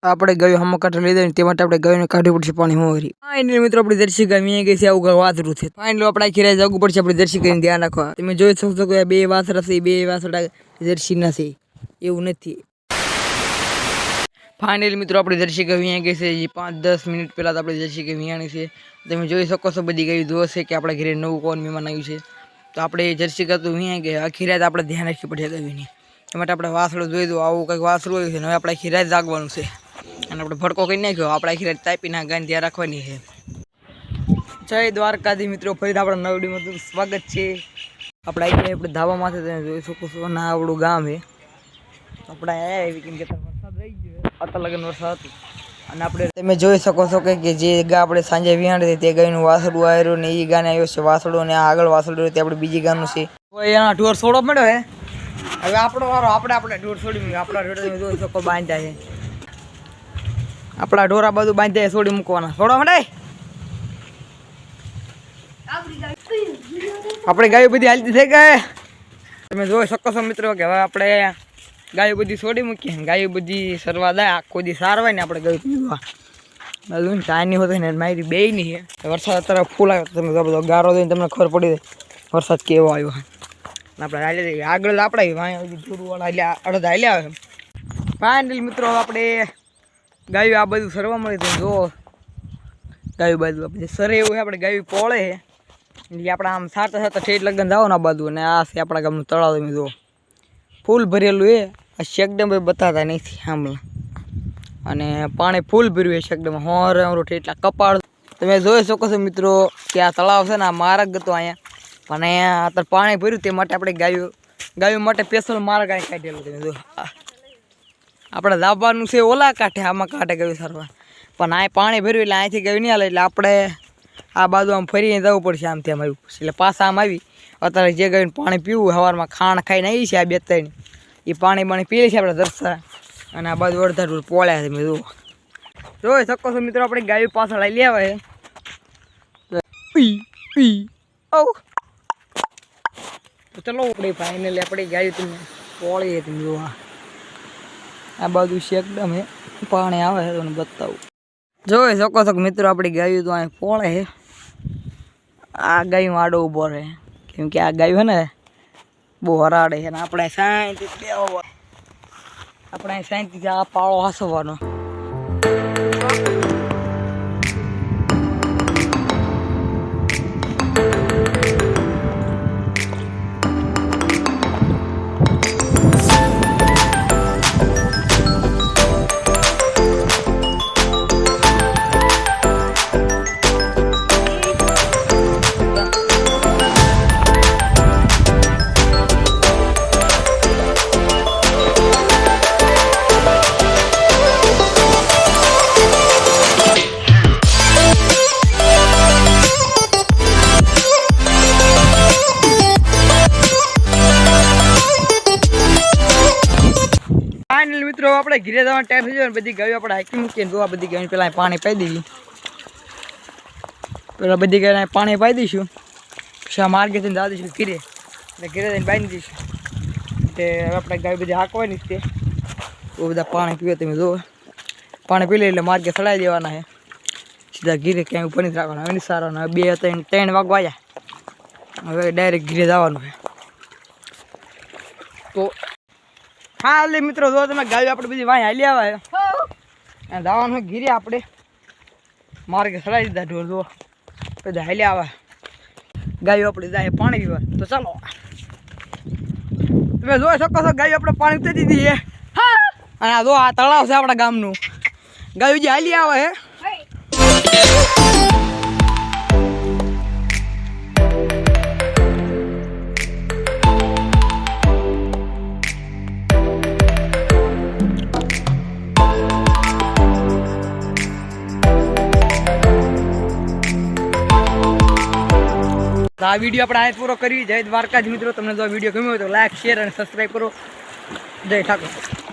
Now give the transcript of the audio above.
આપણે ગયું હમ કાઢી લીધા ને તે માટે આપણે ગયું કાઢવું પડશે પાણી હોરી ફાઇનલી મિત્રો આપણી જર્સી ગાય મી ગઈ છે આવું વાતરું છે ફાઇનલી આપણે ખીરાઈ જવું પડશે આપણી જર્સી કરીને ધ્યાન રાખવા તમે જોઈ શકશો કે બે વાસરા છે બે વાસડા જર્સી નથી એવું નથી ફાઇનલી મિત્રો આપણી જર્સી ગાય વી ગઈ છે 5-10 મિનિટ પહેલા આપણી જર્સી ગાય વિયાણી છે તમે જોઈ શકો છો બધી ગાય જોશે કે આપણા ઘરે નવું કોણ મહેમાન આવ્યું છે તો આપણે જર્સી ગાય તો વિયાઈ ગઈ આખી રાત આપણે ધ્યાન રાખવી પડશે ગાયની એ માટે આપણે વાસળું જોઈ દો આવું કંઈક વાસળું હોય છે હવે આપણે આખી રાત જાગવાનું છે અને આપણે ભડકો કરી નાખ્યો આપણે આખી રાત તાપીના ગાયને ધ્યાન રાખવાની છે જય દ્વારકાધી મિત્રો ફરી આપણા નવડીમાં સ્વાગત છે આપણે આવી આપણે ધાબામાંથી તમે જોઈ શકો છો અને આવડું ગામ છે આપણે આવ્યા એવી કેમ કે વરસાદ રહી ગયો અત્યારે લગન વરસાદ હતું અને આપણે તમે જોઈ શકો છો કે જે ગા આપણે સાંજે વિહાણી તે ગાયનું વાસળું આવ્યું ને એ ગાને આવ્યો છે વાસળું ને આગળ વાસળું તે આપણે બીજી ગાનું છે એના ઢોર છોડો મળ્યો હે હવે આપણો વારો આપણે ઢોર છોડી આપણા ઢોર તમે જોઈ શકો બાંધ્યા છે આપણા ઢોરા બધું બાંધ્યા છોડી મૂકવાના છોડો મળે આપણે ગાયો બધી હાલતી થઈ ગઈ તમે જોઈ શકો છો મિત્રો કે હવે આપણે ગાયો બધી છોડી મૂકીએ ગાયો બધી સરવા દે આખો દી સારવાય ને આપણે ગાયો પીવા બધું ચાની હોતી ને મારી બે નહીં છે વરસાદ અત્યારે ફૂલ આવ્યો તમે બધો ગારો દઈને તમને ખબર પડી જાય વરસાદ કેવો આવ્યો આપણે હાલી આગળ આપણે ધૂરવાળા એટલે અડધા હાલ્યા આવે ફાઇનલી મિત્રો આપણે ગાયો આ બધું સરવા મળી તો જો ગાયું બાજુ આપણે સરે એવું છે આપણે ગાયું પોળે છે એટલે આપણે આમ સાતા સાતા ઠેઠ લગન જાઓ ને આ બાજુ અને આ છે આપણા ગામનું તળાવ તમે જુઓ ફૂલ ભરેલું એ આ શેકડમ બતાતા નથી આમલા અને પાણી ફૂલ ભર્યું છે શેકડમ હોર ઠેઠલા કપાળ તમે જોઈ શકો છો મિત્રો કે આ તળાવ છે ને આ માર્ગ હતો અહીંયા પણ અહીંયા અત્યારે પાણી ભર્યું તે માટે આપણે ગાયો માટે સ્પેશિયલ માર્ગ અહીં કાઢેલું તમે જો આપણે દાબાનું છે ઓલા કાંઠે આમાં કાંઠે ગયું સરવા પણ આ પાણી ભર્યું એટલે અહીંથી ગયું નહીં હાલે એટલે આપણે આ બાજુ આમ ફરીને જવું પડશે આમથી આમ આવ્યું એટલે પાછા આમ આવી અત્યારે જે ગયું પાણી પીવું સવારમાં ખાણ ખાઈને આવી છે આ 2-3 એ પાણી પી લે છે આપણે દરસા અને આ બાજુ અડધા ઢોર પોળ્યા છે મેં જોઈ શકો છો મિત્રો આપણે ગાયું પાછળ આવી લેવાય તો ચલો આપણે ફાઇનલી આપણે ગાયું તમે પોળીએ તમે જોવા આ બાજુ શેકડમ હે પાણી આવે છે તમને બતાવું જોઈ શકો છો કે મિત્રો આપણી ગાયું તો અહીં પોળે છે આ ગાયું આડો ઊભો રહે કેમ કે આ ગાયું છે ને બહુ હરાડે છે ને આપણે શાંતિથી આ પાળો હાસવાનો મિત્રો આપણે ઘરે જવાનો ટાઈમ થઈ જાય ને બધી ગાયો આપણે હાકી મૂકીએ જો આ બધી ગાયો પેલા પાણી પાઈ દઈએ પેલા બધી ગાયોને પાણી પાઈ દઈશું પછી આ માર્ગે જઈને જવા દઈશું ઘરે એટલે ઘરે જઈને બાંધી દઈશું એટલે હવે આપણે ગાયો બધી હાંકવાની જ તે બહુ બધા પાણી પીવે તમે જુઓ પાણી પી લે એટલે માર્ગે ચડાવી દેવાના છે સીધા ઘરે ક્યાંય ઉપર નથી રાખવાના હવે નહીં સારવાના 2-3 વાગવા આવ્યા હવે ડાયરેક્ટ ઘરે જવાનું છે તો હા એટલે મિત્રો જો તમે ગાયો આપણે બધી વાંઈ હાલી આવે જવાનું ઘીરે આપણે માર્ગે ચડાવી દીધા ઢોર જો બધા હાલી આવે ગાયો આપણે જાય પાણી પીવા તો ચાલો તમે જોઈ શકો છો ગાયો આપણે પાણી ઉતારી દીધી છે અને આ જો આ તળાવ છે આપણા ગામનું ગાયો જે હાલી આવે હે આ વિડીયો આપણે આ પૂરો કરી જય દ્વારકાજી મિત્રો તમને જો વિડીયો ગમ્યો હોય તો લાઈક શેર અને સબસ્ક્રાઈબ કરો જય ઠાકોર।